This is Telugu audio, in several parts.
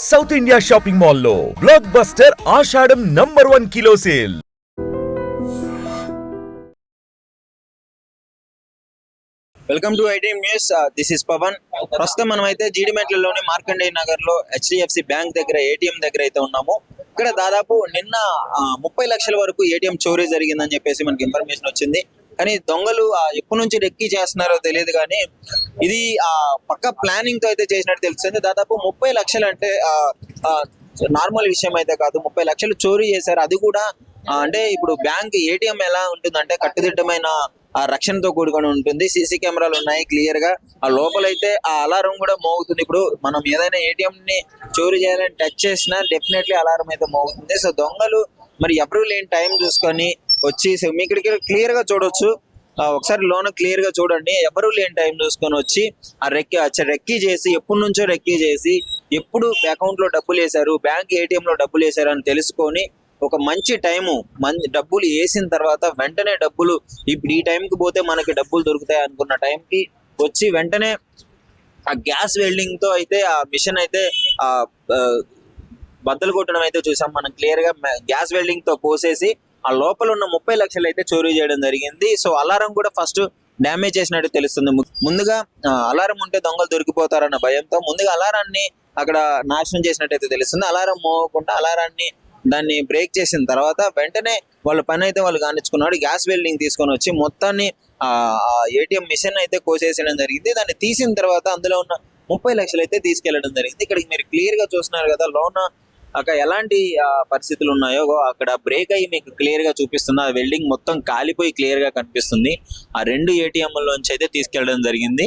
సౌత్ ఇండియా షాపింగ్ మాల్లో blockbuster Ashadam #1 kilo sale. Welcome to ITM news. This is Pavan. ప్రస్తుతం మనం అయితే జీడిమెట్లలోని మార్కండేయ నగర్ లో హెచ్డిఎఫ్సి బ్యాంక్ దగ్గర ఏటీఎం దగ్గర అయితే ఉన్నాము. ఇక్కడ దాదాపు నిన్న 30 లక్షల వరకు ఏటీఎం చోరీ జరిగిందని చెప్పేసి మనకి ఇన్ఫర్మేషన్ వచ్చింది. కానీ దొంగలు ఎప్పటి నుంచి రెక్కి చేస్తున్నారో తెలియదు, కానీ ఇది పక్క ప్లానింగ్ తో అయితే చేసినట్టు తెలుస్తుంది. దాదాపు 30 లక్షలు అంటే నార్మల్ విషయం అయితే కాదు. 30 లక్షలు చోరీ చేశారు. అది కూడా అంటే ఇప్పుడు బ్యాంక్ ఏటీఎం ఎలా ఉంటుందంటే కట్టుదిట్టమైన రక్షణతో కూడుకొని ఉంటుంది. సీసీ కెమెరాలు ఉన్నాయి క్లియర్ గా. ఆ లోపలైతే ఆ అలారం కూడా మోగుతుంది. ఇప్పుడు మనం ఏదైనా ఏటీఎం ని చోరీ చేయాలని టచ్ చేసినా డెఫినెట్లీ అలారం అయితే మోగుతుంది. సో దొంగలు మరి ఎవరు లేని టైం చూసుకొని వచ్చి మీ ఇక్కడికి క్లియర్ గా చూడొచ్చు. ఒకసారి లోన క్లియర్ గా చూడండి. ఎవరు లేని టైం చూసుకొని వచ్చి ఆ రెక్కీ చేసి ఎప్పటి నుంచో రెక్కీ చేసి ఎప్పుడు అకౌంట్ లో డబ్బులు వేశారు, బ్యాంక్ ఏటీఎం లో డబ్బులు వేశారు అని తెలుసుకొని ఒక మంచి టైము డబ్బులు వేసిన తర్వాత వెంటనే డబ్బులు ఇప్పుడు ఈ టైంకి పోతే మనకి డబ్బులు దొరుకుతాయి అనుకున్న టైంకి వచ్చి వెంటనే ఆ గ్యాస్ వెల్డింగ్ తో అయితే ఆ మిషన్ అయితే బద్దలు కొట్టడం అయితే చూసాం మనం క్లియర్ గా. గ్యాస్ వెల్డింగ్ తో పోసేసి ఆ లోపల ఉన్న 30 లక్షలు అయితే చోరీ చేయడం జరిగింది. సో అలారం కూడా ఫస్ట్ డ్యామేజ్ చేసినట్టు తెలుస్తుంది. ముందుగా అలారం ఉంటే దొంగలు దొరికిపోతారన్న భయంతో ముందుగా అలారాన్ని అక్కడ నాశనం చేసినట్టయితే తెలుస్తుంది. అలారం మోగకుండా అలారాన్ని దాన్ని బ్రేక్ చేసిన తర్వాత వెంటనే వాళ్ళ పని అయితే వాళ్ళు కానిచ్చుకున్నాడు. గ్యాస్ వెల్డింగ్ తీసుకొని వచ్చి మొత్తాన్ని ఏటీఎం మిషన్ అయితే కోసేయడం జరిగింది. దాన్ని తీసిన తర్వాత అందులో ఉన్న 30 లక్షలు అయితే తీసుకెళ్లడం జరిగింది. ఇక్కడ మీరు క్లియర్ గా చూస్తున్నారు కదా, లోన అక్కడ ఎలాంటి పరిస్థితులు ఉన్నాయో అక్కడ బ్రేక్ అయ్యి మీకు క్లియర్ గా చూపిస్తుంది. ఆ వెల్డింగ్ మొత్తం కాలిపోయి క్లియర్ గా కనిపిస్తుంది. ఆ 2 ఏటీఎంలోంచి అయితే తీసుకెళ్లడం జరిగింది.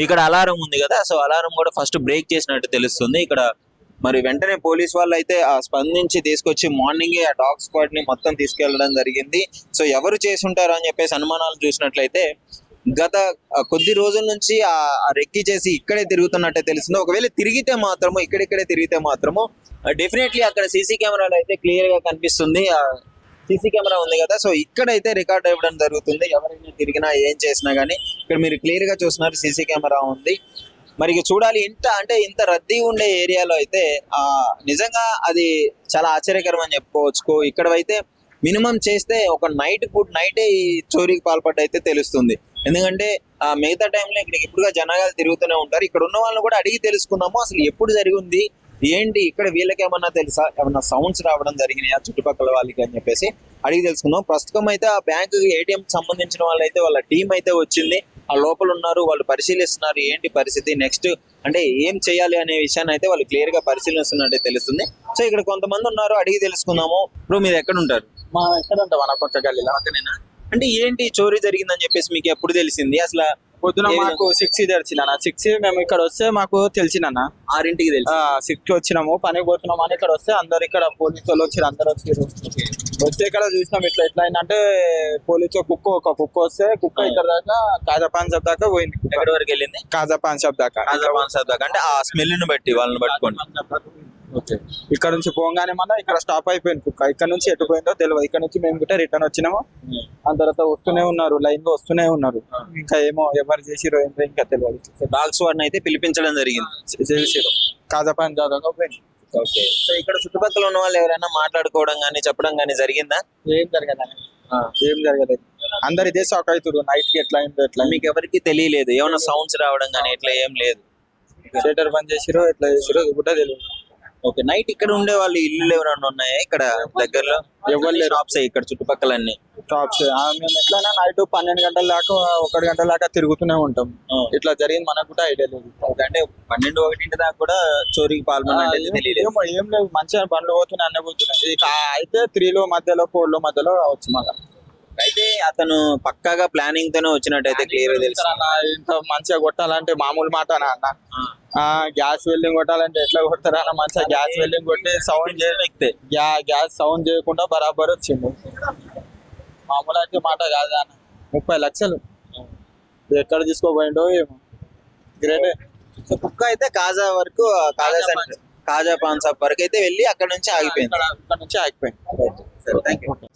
ఇక్కడ అలారం ఉంది కదా, సో అలారం కూడా ఫస్ట్ బ్రేక్ చేసినట్టు తెలుస్తుంది. ఇక్కడ మరి వెంటనే పోలీస్ వాళ్ళు అయితే స్పందించి తీసుకొచ్చి మార్నింగే ఆ డాగ్ స్క్వాడ్ ని మొత్తం తీసుకెళ్లడం జరిగింది. సో ఎవరు చేసి ఉంటారు అని చెప్పేసి అనుమానాలు చూసినట్లయితే గత కొద్ది రోజుల నుంచి ఆ రెక్కి చేసి ఇక్కడే తిరుగుతున్నట్టే తెలుస్తుంది. ఒకవేళ తిరిగితే మాత్రము ఇక్కడిక్కడే తిరిగితే మాత్రము డెఫినెట్లీ అక్కడ సీసీ కెమెరాలు అయితే క్లియర్ గా కనిపిస్తుంది. సీసీ కెమెరా ఉంది కదా, సో ఇక్కడైతే రికార్డ్ ఇవ్వడం జరుగుతుంది. ఎవరైనా తిరిగినా ఏం చేసినా గానీ ఇక్కడ మీరు క్లియర్ గా చూస్తున్నారు సీసీ కెమెరా ఉంది. మరి చూడాలి, ఇంత రద్దీ ఉండే ఏరియాలో అయితే నిజంగా అది చాలా ఆశ్చర్యకరం అని చెప్పుకోవచ్చు. ఇక్కడ అయితే మినిమం చేస్తే ఒక నైటే ఈ చోరీకి పాల్పడ్డైతే తెలుస్తుంది. ఎందుకంటే మిగతా టైంలో ఇక్కడికి ఎప్పుడుగా జనాలు తిరుగుతూనే ఉంటారు. ఇక్కడ ఉన్న వాళ్ళని కూడా అడిగి తెలుసుకున్నాము అసలు ఎప్పుడు జరిగింది ఏంటి, ఇక్కడ వీళ్ళకి ఏమన్నా తెలుసా, ఏమన్నా సౌండ్స్ రావడం జరిగినాయా చుట్టుపక్కల వాళ్ళకి అని చెప్పేసి అడిగి తెలుసుకున్నాం. ప్రస్తుతం అయితే ఆ బ్యాంకు ఏటీఎం సంబంధించిన వాళ్ళు అయితే వాళ్ళ టీం అయితే వచ్చింది. ఆ లోపల ఉన్నారు, వాళ్ళు పరిశీలిస్తున్నారు ఏంటి పరిస్థితి, నెక్స్ట్ అంటే ఏం చేయాలి అనే విషయాన్ని అయితే వాళ్ళు క్లియర్ గా పరిశీలిస్తున్నట్టే తెలుస్తుంది. సో ఇక్కడ కొంతమంది ఉన్నారు, అడిగి తెలుసుకుందాము. ఇప్పుడు మీరు ఎక్కడ ఉంటారు? మా ఎక్కడ ఉంటాం మన పక్క గల్లీలో. అంటే ఏంటి చోరీ జరిగిందని చెప్పేసి మీకు ఎప్పుడు తెలిసింది? అసలు పొద్దున మాకు 6 తెలిసిన 6 మేము ఇక్కడ వస్తే మాకు తెలిసినన్న 6ంటికి తెలుసు. 6కి వచ్చినాము, పనికి పోతున్నాం అని ఇక్కడ వస్తే అందరు ఇక్కడ పోలీసు వాళ్ళు వచ్చారు, అందరు వచ్చారు. వస్తే ఇక్కడ చూసినాం ఇట్లా అయిందంటే పోలీసు ఒక కుక్క వస్తే కుక్క ఇక్కడ దాకా కాజాపాన్ షాప్ దాకా పోయింది. ఎక్కడి వరకు వెళ్ళింది? కాజాపాన్ షాప్ దాకా. అంటే ఆ స్మెల్ ని బట్టి వాళ్ళని పట్టుకోండి. ఇక్కడ నుంచి పోగానే మన ఇక్కడ స్టాప్ అయిపోయింది కుక్క. ఇక్కడ నుంచి ఎటు పోయిందో తెలియదు. ఇక్కడ నుంచి మేము కూడా రిటర్న్ వచ్చినాము. ఆ తర్వాత వస్తూనే ఉన్నారు, లైన్ లో వస్తూనే ఉన్నారు. ఇంకా ఏమో ఎవరు చేసిరో ఏంటో ఇంకా తెలియదు. డాగ్స్ వాడిని అయితే పిలిపించడం జరిగింది. చేసిరు కాజాపాన్ దాకా పోయింది. ఓకే. సో ఇక్కడ చుట్టుపక్కల ఉన్న వాళ్ళు ఎవరైనా మాట్లాడుకోవడం కానీ చెప్పడం కానీ జరిగిందా? ఏం జరగలేదు. అందరు ఇదే షాక్ అవుతారు నైట్ కి ఎట్లా అయిందో ఎట్లా. మీకు ఎవరికి తెలియలేదు ఏమైనా సౌండ్స్ రావడం కానీ ఇట్లా ఏం లేదు? థియేటర్ బంద్ చేసిరో ఎట్లా చేసిరో కూడా తెలియదు. ఓకే. నైట్ ఇక్కడ ఉండే వాళ్ళు ఇల్లు ఎవరైనా ఉన్నాయా ఇక్కడ దగ్గరలో? ఎవరు షాప్స్ ఇక్కడ చుట్టుపక్కల అన్ని షాప్స్. మేము ఎట్లయినా నైట్ 12 గంటల దాకా 1 గంటల దాకా తిరుగుతూనే ఉంటాం. ఇట్లా జరిగింది మనకు కూడా ఐడియా లేదు. అంటే 12-1 దాకా కూడా చోరీకి పాల్గొన్నట్టు ఏం లేదు. మంచిగా బండ్లు పోతున్నాయి, అన్నీ పోతున్నాయి. అయితే 3లో మధ్యలో 4లో మధ్యలో రావచ్చు. మళ్ళీ అయితే అతను పక్కాగా ప్లానింగ్ తోనే వచ్చినట్టయితే క్లియర్ తెలుసు. ఇంత మంచిగా కొట్టాలంటే మామూలు మాటనా అన్న? గ్యాస్ వెల్డింగ్ కొట్టాలంటే ఎట్లా కొడతారా అన్న? మంచిగా గ్యాస్ వెల్డింగ్ కొట్టి సౌండ్ చేయలేకపోతే గ్యాస్ సౌండ్ చేయకుండా బరాబర్ వచ్చింది. మామూలు అయితే మాట కాదు అన్న. 30 లక్షలు ఎక్కడ తీసుకోపోయిండో ఏమో. గ్రేట్. సో కుక్క అయితే కాజా వరకు కాజా పాన్ షాప్ వరకు అయితే వెళ్ళి అక్కడ నుంచి ఆగిపోయింది.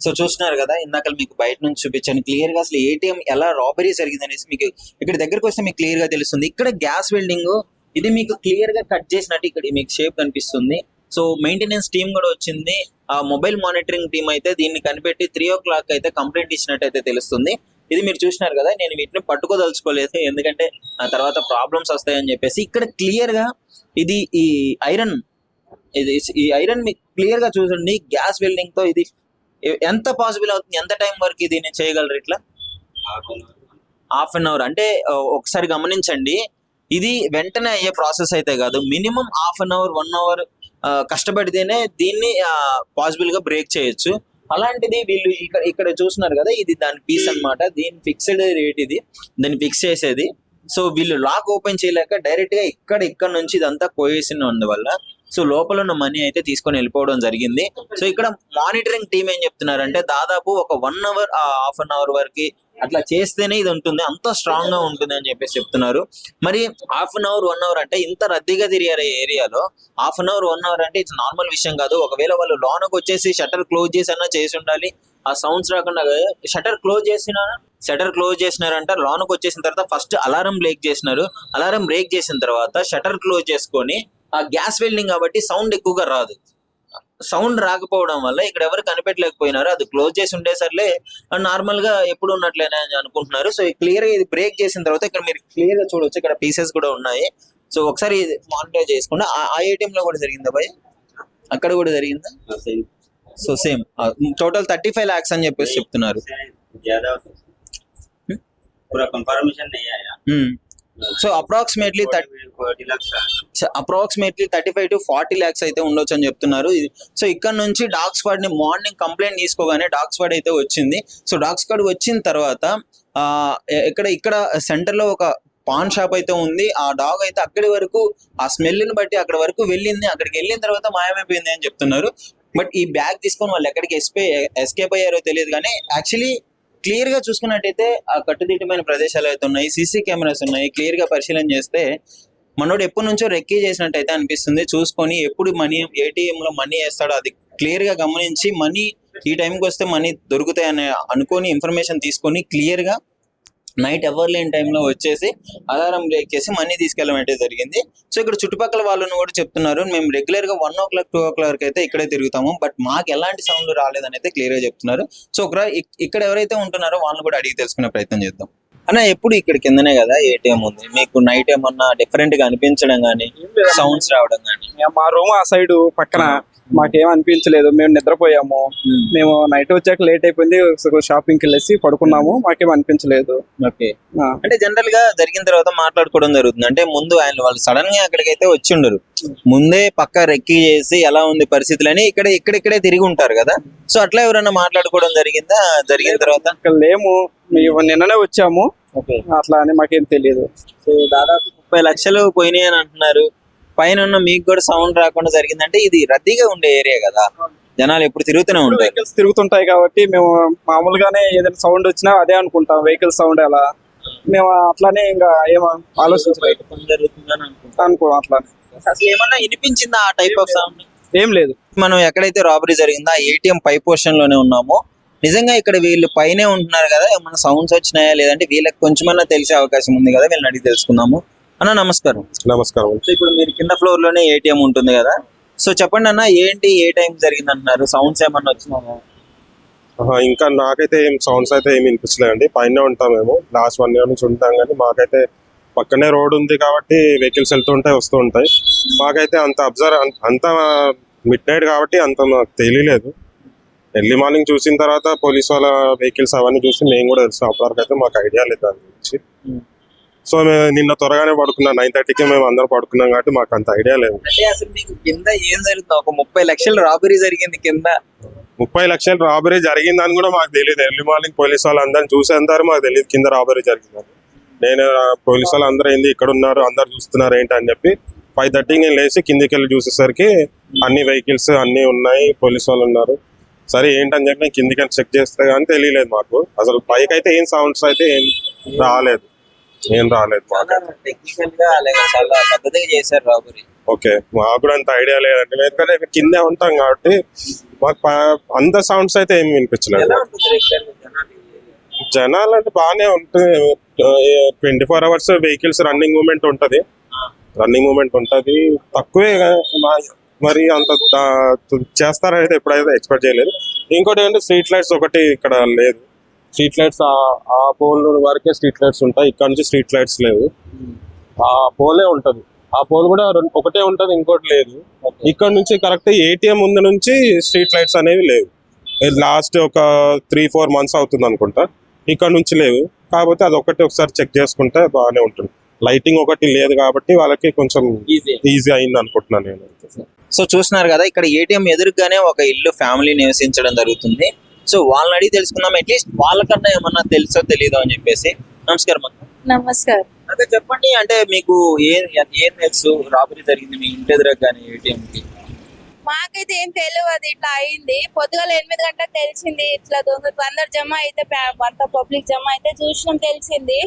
సో చూస్తున్నారు కదా, ఇందాక మీకు బయట నుంచి చూపించాను క్లియర్ గా అసలు ఏటీఎం ఎలా రాబరీ జరిగింది అనేసి మీకు ఇక్కడ దగ్గరకు వస్తే మీకు క్లియర్ గా తెలుస్తుంది. ఇక్కడ గ్యాస్ వెల్డింగ్ ఇది మీకు క్లియర్ గా కట్ చేసినట్టు ఇక్కడ మీకు షేప్ కనిపిస్తుంది. సో మెయింటెనెన్స్ టీమ్ కూడా వచ్చింది. ఆ మొబైల్ మానిటరింగ్ టీమ్ అయితే దీన్ని కనిపెట్టి 3 o'clock అయితే కంప్లైంట్ ఇచ్చినట్టు అయితే తెలుస్తుంది. ఇది మీరు చూసినారు కదా, నేను వీటిని పట్టుకోదలుచుకోలేదు ఎందుకంటే ఆ తర్వాత ప్రాబ్లమ్స్ వస్తాయని చెప్పేసి. ఇక్కడ క్లియర్ గా ఇది ఈ ఐరన్ మీకు క్లియర్ గా చూడండి. గ్యాస్ వెల్డింగ్ తో ఇది ఎంత పాసిబుల్ అవుతుంది, ఎంత టైం వరకు దీన్ని చేయగలరు ఇట్లా? హాఫ్ అన్ అవర్ అంటే ఒకసారి గమనించండి, ఇది వెంటనే అయ్యే ప్రాసెస్ అయితే కాదు. Minimum half an hour 1 hour కష్టపడితేనే దీన్ని పాసిబుల్ గా బ్రేక్ చేయొచ్చు. అలాంటిది వీళ్ళు ఇక్కడ చూస్తున్నారు కదా, ఇది దాని పీస్ అన్నమాట. దీని ఫిక్స్డ్ రేట్ ఇది, దాన్ని ఫిక్స్ చేసేది. సో వీళ్ళు లాక్ ఓపెన్ చేయలేక డైరెక్ట్ గా ఇక్కడ నుంచి ఇదంతా కోయేసిన వల్ల సో లోపల ఉన్న మనీ అయితే తీసుకొని వెళ్ళిపోవడం జరిగింది. సో ఇక్కడ మానిటరింగ్ టీమ్ ఏం చెప్తున్నారంటే దాదాపు ఒక 1 hour హాఫ్ అన్ అవర్ వరకు అట్లా చేస్తేనే ఇది ఉంటుంది, అంత స్ట్రాంగ్ గా ఉంటుంది అని చెప్పేసి చెప్తున్నారు. మరి హాఫ్ అన్ అవర్ 1 hour అంటే ఇంత రద్దీగా తిరిగారు ఏరియాలో, హాఫ్ అన్ అవర్ 1 hour అంటే ఇది నార్మల్ విషయం కాదు. ఒకవేళ వాళ్ళు లోనకు వచ్చేసి షట్టర్ క్లోజ్ చేసి అన్నా చేసి ఉండాలి, ఆ సౌండ్స్ రాకుండా. Shutter close చేసినారంట. లోనకు వచ్చేసిన తర్వాత ఫస్ట్ అలారం బ్రేక్ చేసినారు. అలారం బ్రేక్ చేసిన తర్వాత షట్టర్ క్లోజ్ చేసుకొని, ఆ గ్యాస్ వెల్డింగ్ కాబట్టి సౌండ్ ఎక్కువగా రాదు. సౌండ్ రాకపోవడం వల్ల ఇక్కడ ఎవరు కనిపెట్టలేకపోయినారు. అది క్లోజ్ చేసి ఉండేసరిలే నార్మల్ గా ఎప్పుడు ఉన్నట్లేనే అని అనుకుంటున్నారు. సో క్లియర్ గా ఇది బ్రేక్ చేసిన తర్వాత ఇక్కడ మీరు క్లియర్ గా చూడొచ్చు, ఇక్కడ పీసెస్ కూడా ఉన్నాయి. సో ఒకసారి మానిటర్ చేసుకుంటే ఆ ఏటీఎం లో కూడా జరిగిందా భయ్? అక్కడ కూడా జరిగిందా? సో సేమ్ టోటల్ 35 lakhs అని చెప్పేసి చెప్తున్నారు. సో అప్రాక్సిమేట్లీ 35 to 40 lakhs అయితే ఉండొచ్చు అని చెప్తున్నారు. సో ఇక్కడ నుంచి డాగ్ స్క్వాడ్ ని మార్నింగ్ కంప్లైంట్ తీసుకోగానే డాగ్ స్క్వాడ్ అయితే వచ్చింది. సో డాగ్ స్క్వాడ్ వచ్చిన తర్వాత ఇక్కడ సెంటర్ లో ఒక పాన్ షాప్ అయితే ఉంది. ఆ డాగ్ అయితే అక్కడి వరకు ఆ స్మెల్ ని బట్టి అక్కడ వరకు వెళ్ళింది. అక్కడికి వెళ్ళిన తర్వాత మాయమైపోయింది అని చెప్తున్నారు. బట్ ఈ బ్యాగ్ తీసుకొని వాళ్ళు ఎక్కడికి ఎస్కేప్ అయ్యారో తెలియదు. కానీ యాక్చువల్లీ క్లియర్ గా చూసుకున్నట్టయితే ఆ కట్టుదిట్టమైన ప్రదేశాలు అయితే ఉన్నాయి, సీసీ కెమెరాస్ ఉన్నాయి. క్లియర్ గా పరిశీలన చేస్తే మనోడు ఎప్పటి నుంచో రెక్కీ చేసినట్టయితే అనిపిస్తుంది. చూసుకొని ఎప్పుడు మనీ ఏటీఎం లో మనీ వేస్తాడో అది క్లియర్ గా గమనించి మనీ ఈ టైంకి వస్తే మనీ దొరుకుతాయని అనుకొని ఇన్ఫర్మేషన్ తీసుకొని క్లియర్ గా నైట్ ఎవరు లేని టైంలో వచ్చేసి అలారం బ్రేక్ చేసి మనీ తీసుకెళ్ళడం అయితే జరిగింది. సో ఇక్కడ చుట్టుపక్కల వాళ్ళని కూడా చెప్తున్నారు, మేము రెగ్యులర్ గా 1 o'clock 2 o'clock అయితే ఇక్కడే తిరుగుతాము, బట్ మాకు ఎలాంటి సౌండ్ రాలేదని అయితే క్లియర్ గా చెప్తున్నారు. సో ఇక్కడ ఎవరైతే ఉంటున్నారో వాళ్ళని కూడా అడిగి తెలుసుకునే ప్రయత్నం చేద్దాం. అన్న ఎప్పుడు ఇక్కడ కిందనే కదా ఏటీఎం ఉంది, మీకు నైట్ ఏమన్నా డిఫరెంట్ గా అనిపించడం కానీ సౌండ్స్ రావడం కానీ? మా రూమ్ ఆ సైడ్ పక్కన మాకేం అనిపించలేదు. మేము నిద్రపోయాము. మేము నైట్ వచ్చాక లేట్ అయిపోయింది, షాపింగ్కి వెళ్ళేసి పడుకున్నాము. మాకేం అనిపించలేదు. ఓకే, అంటే జనరల్ గా జరిగిన తర్వాత మాట్లాడుకోవడం జరుగుతుంది. అంటే ముందు వాళ్ళు సడన్ గా అక్కడికైతే వచ్చి ఉండరు, ముందే పక్క రెక్కీ చేసి ఎలా ఉంది పరిస్థితులు అని ఇక్కడిక్కడే తిరిగి ఉంటారు కదా. సో అట్లా ఎవరైనా మాట్లాడుకోవడం జరిగిందా? జరిగిన తర్వాత ఇక్కడ లేము, నిన్ననే వచ్చాము. అట్లా అని మాకేం తెలియదు. సో దాదాపు 30 lakhs పోయినాయి అని అంటున్నారు. పైన ఉన్న మీకు కూడా సౌండ్ రాకుండా జరిగిందంటే ఇది రద్దీగా ఉండే ఏరియా కదా, జనాలు ఎప్పుడు తిరుగుతూనే ఉంటారు, వెహికల్స్ తిరుగుతుంటాయి కాబట్టి మేము మామూలుగానే ఏదైనా సౌండ్ వచ్చినా అదే అనుకుంటాం, వెహికల్ సౌండ్ అలా. మేము అట్లానే ఇంకా ఏమో ఆలోచించలేదు అనుకో. అట్లానే అసలు ఏమన్నా వినిపించిందా ఆ టైప్ ఆఫ్ సౌండ్? ఏం లేదు. మనం ఎక్కడైతే రాబరీ జరిగిందో ఆ ఏటీఎం పై పోర్షన్ లోనే ఉన్నామో. నిజంగా ఇక్కడ వీళ్ళు పైనే ఉంటున్నారు కదా, ఏమన్నా సౌండ్స్ వచ్చినాయా లేదంటే వీళ్ళకి కొంచెమన్నా తెలిసే అవకాశం ఉంది కదా, వీళ్ళని అడిగి తెలుసుకుందాము. అన్న నమస్కారం. నమస్కారం. సో ఇప్పుడు మీరు కింద ఫ్లోర్ లోనే ఏటీఎం ఉంటుంది కదా, సో చెప్పండి అన్న, ఏంటి ఏ టైం జరిగింది అంటున్నారు, సౌండ్స్ ఏమన్నా వచ్చినాయా? ఇంకా నాకైతే ఏం సౌండ్స్ అయితే ఏమి వినిపించలేదండి. పైన ఉంటాం మేము, లాస్ట్ 1 year నుంచి ఉంటాం. కానీ మాకైతే పక్కనే రోడ్ ఉంది కాబట్టి వెహికల్స్ వెళ్తుంటాయి వస్తూ ఉంటాయి. మాకైతే అంత మిడ్ నైట్ కాబట్టి అంత మాకు తెలియలేదు. ఎర్లీ మార్నింగ్ చూసిన తర్వాత పోలీస్ వాళ్ళ వెహికల్స్ అవన్నీ చూసి మేము కూడా తెలుసు. అప్పటివరకు అయితే మాకు ఐడియా లేదు దాని గురించి. సో మేము నిన్న త్వరగానే పడుకున్నాం, 9:30కి మేము అందరం పడుకున్నాం కాబట్టి మాకు అంత ఐడియా లేదు. అంటే అసలు మీకు కింద ఏం జరుగుతుంది? ఒక 30 lakhs రాబరీ జరిగింది కింద. 30 lakhs రాబరీ జరిగిందని కూడా మాకు తెలియదు. ఎర్లీ మార్నింగ్ పోలీస్ వాళ్ళు అందరిని చూసేంతారు మాకు తెలియదు కింద రాబరీ జరిగిందని. నేను పోలీస్ వాళ్ళు అందరూ ఏంది ఇక్కడ ఉన్నారు, అందరు చూస్తున్నారు ఏంటి అని చెప్పి 5:30కి నేను లేచి కిందికి వెళ్ళి చూసేసరికి అన్ని వెహికల్స్ అన్ని ఉన్నాయి, పోలీస్ వాళ్ళు ఉన్నారు. సరే ఏంటని చెప్పి నేను కిందికి వెళ్ళి చెక్ చేస్తే కానీ తెలియలేదు మాకు. అసలు పైకి అయితే ఏం సౌండ్స్ అయితే ఏం రాలేదు. టెక్నికల్ గా చాలా పద్ధతిగా చేశారు రాబరీ. ఓకే, మాకు కూడా అంత ఐడియా లేదండి, ఎందుకంటే కిందే ఉంటాం కాబట్టి మాకు అంత సౌండ్స్ అయితే ఏమి వినిపించలేదు. జనాలు అంటే బాగానే ఉంటుంది, 24 hours వెహికల్స్ రన్నింగ్ మూమెంట్ ఉంటది. రన్నింగ్ మూమెంట్ ఉంటుంది తక్కువే మరి అంత చేస్తారని అయితే ఎప్పుడైతే ఎక్స్పెక్ట్ చేయలేదు. ఇంకోటి ఏంటంటే స్ట్రీట్ లైట్స్ ఒకటి ఇక్కడ లేదు. స్ట్రీట్ లైట్స్ ఆ పోల్ వరకే స్ట్రీట్ లైట్స్ ఉంటాయి, ఇక్కడ నుంచి స్ట్రీట్ లైట్స్ లేవు. ఆ పోలే ఉంటది, ఆ పోల్ కూడా ఒకటే ఉంటది, ఇంకోటి లేదు. ఇక్కడ నుంచి కరెక్ట్ ఏటీఎం ముందు నుంచి స్ట్రీట్ లైట్స్ అనేవి లేవు. లాస్ట్ ఒక 3-4 months అవుతుంది అనుకుంటా, ఇక్కడ నుంచి లేవు. కాకపోతే అది ఒకటి ఒకసారి చెక్ చేసుకుంటే బాగానే ఉంటుంది. లైటింగ్ ఒకటి లేదు కాబట్టి వాళ్ళకి కొంచెం ఈజీ అయింది అనుకుంటున్నాను నేను. సో చూస్తున్నారు కదా, ఇక్కడ ఏటీఎం ఎదురుగానే ఒక ఇల్లు ఫ్యామిలీ నివసించడం జరుగుతుంది. సో వాళ్ళని అడిగి తెలుసుకుందాం, అట్లీస్ట్ వాళ్ళకన్నా ఏమన్నా తెలుసో తెలీదో అని చెప్పేసి. నమస్కారం అక్క. నమస్కారం. అదే చెప్పండి, అంటే మీకు ఏం తెలుసు రాబరీ జరిగింది మీ ఇంటి ఎదురు కానీ ఏటీఎం కి? మాకైతే ఏం తెలియదు, అది ఇట్లా అయింది. పొద్దుగాల 8 గంటలకు తెలిసింది ఇట్లా దొంగలు అందరు జమ అయితే, అంత పబ్లిక్ జమ అయితే చూసినాం, తెలిసింది.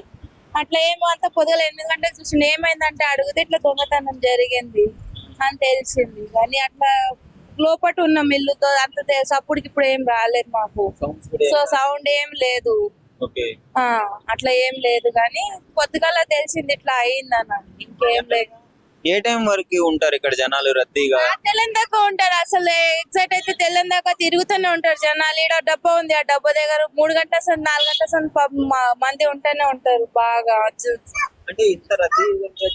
అట్లా ఏమో అంత పొద్దుగాల 8 గంటలకు చూసిన ఏమైందంటే అడిగితే ఇట్లా దొంగతనం జరిగింది అని తెలిసింది. కానీ అట్లా లోపట ఉన్న మిల్లుతో అంత తెలుసు. అప్పటికి ఇప్పుడు ఏం రాలేదు మాకు, సో సౌండ్ ఏం లేదు. అట్లా ఏం లేదు, కానీ పొద్దుగాల తెలిసింది ఇట్లా అయిందన్న, ఇంకేం లేదు. ఏ టైం వరకు ఉంటారు ఇక్కడ జనాలు రద్దీగా? తెల్లని దాకా ఉంటారు, అసలు ఎగ్జాక్ట్ అయితే తెల్లని దాకా తిరుగుతూనే ఉంటారు జనాలు. ఈడ డబ్బా ఉంది, ఆ డబ్బా దగ్గర 3 గంటల సంది 4 గంటల సంది మంది ఉంటూనే ఉంటారు బాగా. అంటే ఇంత రద్దీ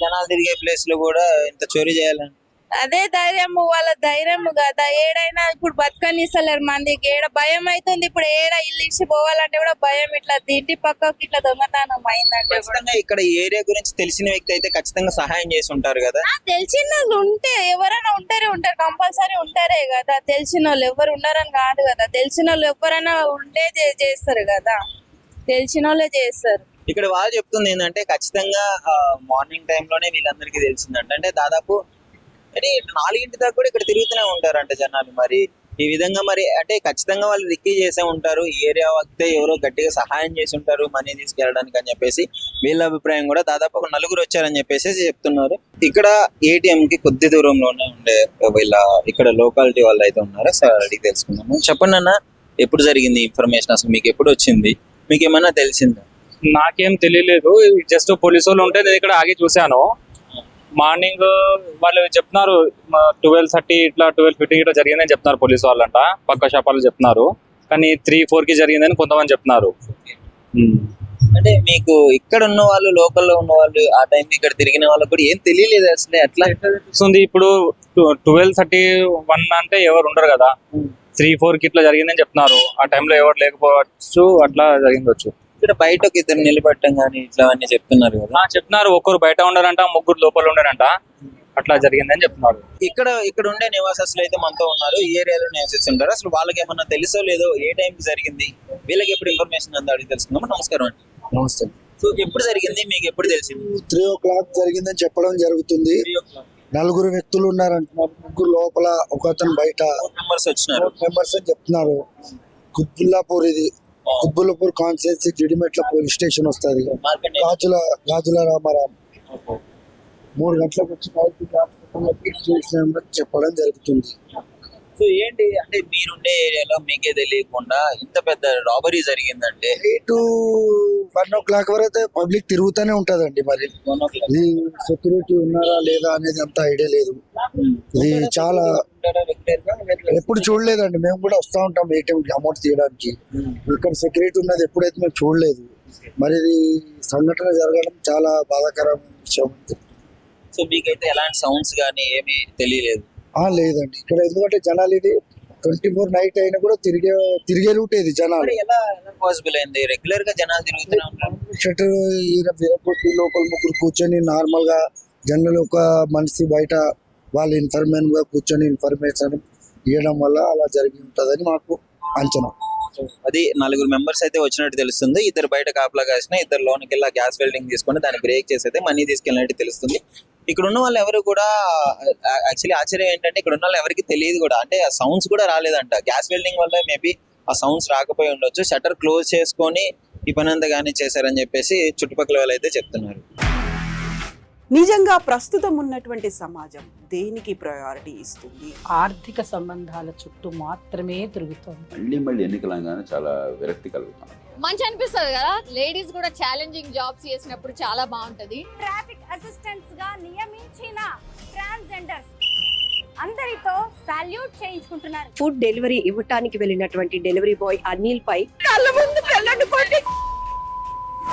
జనాలు తిరిగే ప్లేస్ లో కూడా ఇంత చోరీ చేయాలని? అదే ధైర్యము, వాళ్ళ ధైర్యము కదా. ఏడైనా ఇప్పుడు బతకనిస్తలేరు మందికి, ఏడ భయం అవుతుంది. ఇప్పుడు ఏడ ఇల్లు ఇచ్చి పోవాలంటే కూడా భయం. ఇట్లా ఇంటి పక్కకి ఇట్లా దొంగతనం అయిందంటే ఖచ్చితంగా ఇక్కడ ఏరియా గురించి తెలిసిన వ్యక్తి అయితే ఖచ్చితంగా సహాయం చేసి ఉంటారు కదా. తెలిసిన వాళ్ళు ఉంటే ఎవరైనా ఉంటారు, కంపల్సరీ ఉంటారే కదా. తెలిసిన వాళ్ళు ఎవరు ఉన్నారని కాదు కదా, తెలిసిన వాళ్ళు ఎవరైనా ఉంటే చేస్తారు కదా, తెలిసిన వాళ్ళే చేస్తారు. ఇక్కడ వాళ్ళు చెప్తుంది ఏంటంటే ఖచ్చితంగా మార్నింగ్ టైంలోనే వీళ్ళందరికీ తెలిసిందంట. అంటే దాదాపు 4 దాకా కూడా ఇక్కడ తిరుగుతూనే ఉంటారంట జనాలు. మరి ఈ విధంగా మరి అంటే ఖచ్చితంగా వాళ్ళు రిక్కీ చేసే ఉంటారు, ఈ ఏరియా వస్తే ఎవరో గట్టిగా సహాయం చేసి ఉంటారు మనీ తీసుకెళ్ళడానికి అని చెప్పేసి వీళ్ళ అభిప్రాయం. కూడా దాదాపు ఒక 4 వచ్చారని చెప్పేసి చెప్తున్నారు. ఇక్కడ ఏటీఎం కి కొద్ది దూరంలోనే ఉండే వీళ్ళ ఇక్కడ లోకాలిటీ వాళ్ళు అయితే ఉన్నారు. సార్ అడిగి తెలుసుకున్నాము. చెప్పండి అన్న, ఎప్పుడు జరిగింది ఇన్ఫర్మేషన్, అసలు మీకు ఎప్పుడు వచ్చింది, మీకు ఏమన్నా తెలిసిందా? నాకేం తెలియలేదు, జస్ట్ పోలీసు వాళ్ళు ఉంటే నేను ఇక్కడ ఆగి చూశాను. మార్నింగ్ వాళ్ళు చెప్తున్నారు 12:30 ఇట్లా 12:50 ఇట్లా జరిగిందని చెప్తున్నారు పోలీసు వాళ్ళంట, పక్క షాపాలు చెప్తున్నారు. కానీ 3-4కి జరిగిందని కొంతమంది చెప్తున్నారు. అంటే మీకు ఇక్కడ ఉన్న వాళ్ళు, లోకల్లో ఉన్న వాళ్ళు, ఆ టైంకి ఇక్కడ తిరిగిన వాళ్ళకి కూడా ఏం తెలియలేదు అసలు ఎట్లా తెలుస్తుంది? ఇప్పుడు 12:31 అంటే ఎవరు ఉండరు కదా, 3-4కి ఇట్లా జరిగిందని చెప్తున్నారు. ఆ టైంలో ఎవరు లేకపోవచ్చు, అట్లా జరిగిందవచ్చు. ఇక్కడ బయట ఒక 2 నిలబెట్టడం కానీ ఇట్లా అన్ని చెప్తున్నారు కదా. చెప్తున్నారు, ఒక్కరు బయట ఉండారంట, 3 లోపల ఉండారంట, అట్లా జరిగిందని చెప్తున్నారు. ఇక్కడ ఉండే నివాసస్తులు అయితే మనతో ఉన్నారు, ఈ ఏరియాలో నివసిస్తుంటారు. అసలు వాళ్ళకి ఏమన్నా తెలుసో లేదో, ఏ టైంకి జరిగింది, వీళ్ళకి ఎప్పుడు ఇన్ఫర్మేషన్ అంతా అడిగి తెలుసుకుందాం. నమస్కారం అండి. నమస్తే. సో ఎప్పుడు జరిగింది, మీకు ఎప్పుడు తెలిసింది? 3 o'clock జరిగిందని చెప్పడం జరుగుతుంది. 4 వ్యక్తులు ఉన్నారంటున్నారు, 3 లోపల, ఒక అతను బయట. మెంబర్స్ వచ్చినారు, మెంబర్స్ అని చెప్తున్నారు. కుత్బుల్లాపూర్, ఇది Qutbullapur constituency Jeedimetla police station వస్తుంది. గాజుల రామారాం 3 గంటలకు వచ్చి చేసినామని చెప్పడం జరుగుతుంది. సో ఏంటి అంటే మీరుండే ఏరియాలో మీకే తెలియకుండా ఇంత పెద్ద రాబరీ జరిగిందంటే? 1 o'clock వరకు పబ్లిక్ తిరుగుతూనే ఉంటదండి. మరి ఇది సెక్యూరిటీ ఉన్నారా లేదా అనేది అంత ఐడియా లేదు. ఇది చాలా ఎప్పుడు చూడలేదండి, మేము కూడా వస్తూ ఉంటాం ఏటీఎం అమౌంట్ తీయడానికి. ఇక్కడ సెక్యూరిటీ ఉన్నది ఎప్పుడైతే మేము చూడలేదు. మరి ఇది సంఘటన జరగడం చాలా బాధాకరమైన విషయం. సో మీకైతే ఎలాంటి సౌండ్స్ కానీ ఏమీ తెలియలేదు? లేదండి, ఇక్కడ ఎందుకంటే జనాలు ఇది 24 నైట్ అయినా కూడా తిరిగే రూట్ ఇది. జనాలు ఎలా పాసిబుల్ అయింది? రెగ్యులర్ గా జనాలు తిరుగుతూనే ఉంటారు. షట్టర్ విరగొట్టి లోపల 3 కూర్చొని నార్మల్ గా జనరల్ ఒక మనిషి బయట వాళ్ళ ఇన్ఫర్మేషన్ గా కూర్చొని ఇన్ఫర్మేషన్ ఇవ్వడం వల్ల అలా జరిగి ఉంటుందని మాకు అంచనా. అది 4 మెంబర్స్ అయితే వచ్చినట్టు తెలుస్తుంది. 2 బయట కాపలా కాసిన, 2 లోనికి వెళ్ళి గ్యాస్ వెల్డింగ్ తీసుకొని దాన్ని బ్రేక్ చేసి అయితే మనీ తీసుకెళ్ళినట్టు తెలుస్తుంది. ఇక్కడ ఉన్న వాళ్ళు ఎవరు కూడా యాక్చువల్లీ ఆశ్చర్యం ఏంటంటే ఇక్కడ ఉన్న వాళ్ళు ఎవరికి తెలియదు కూడా, అంటే ఆ సౌండ్స్ కూడా రాలేదంట. గ్యాస్ వెల్డింగ్ వల్ల మేబీ ఆ సౌండ్స్ రాకపోయి ఉండొచ్చు. షట్టర్ క్లోజ్ చేసుకొని ఈ పని అంతా కానీ చేశారని చెప్పేసి చుట్టుపక్కల వాళ్ళు అయితే చెప్తున్నారు. నిజంగా ప్రస్తుతం ఉన్నటువంటి సమాజం దేనికి ప్రయారిటీ ఇస్తుంది? ఆర్థిక సంబంధాల చుట్టూ మాత్రమే తిరుగుతోంది. మళ్ళీ ఎన్నికలంగానే చాలా విరక్తి కలుగుతాం. మంచి అనిపిస్తుంది కదా, లేడీస్ కూడా ఛాలెంజింగ్ జాబ్స్ చేసినప్పుడు చాలా బాగుంటది. ట్రాఫిక్ అసిస్టెంట్స్ గా నియమించిన ట్రాన్స్జెండర్స్ అందరితో సాల్యూట్ చేయించుకుంటున్నారు. ఫుడ్ డెలివరీ ఇవ్వటానికి వెళ్ళినటువంటి డెలివరీ బాయ్ అనిల్ పై కళ్ళ ముందు పెళ్ళండి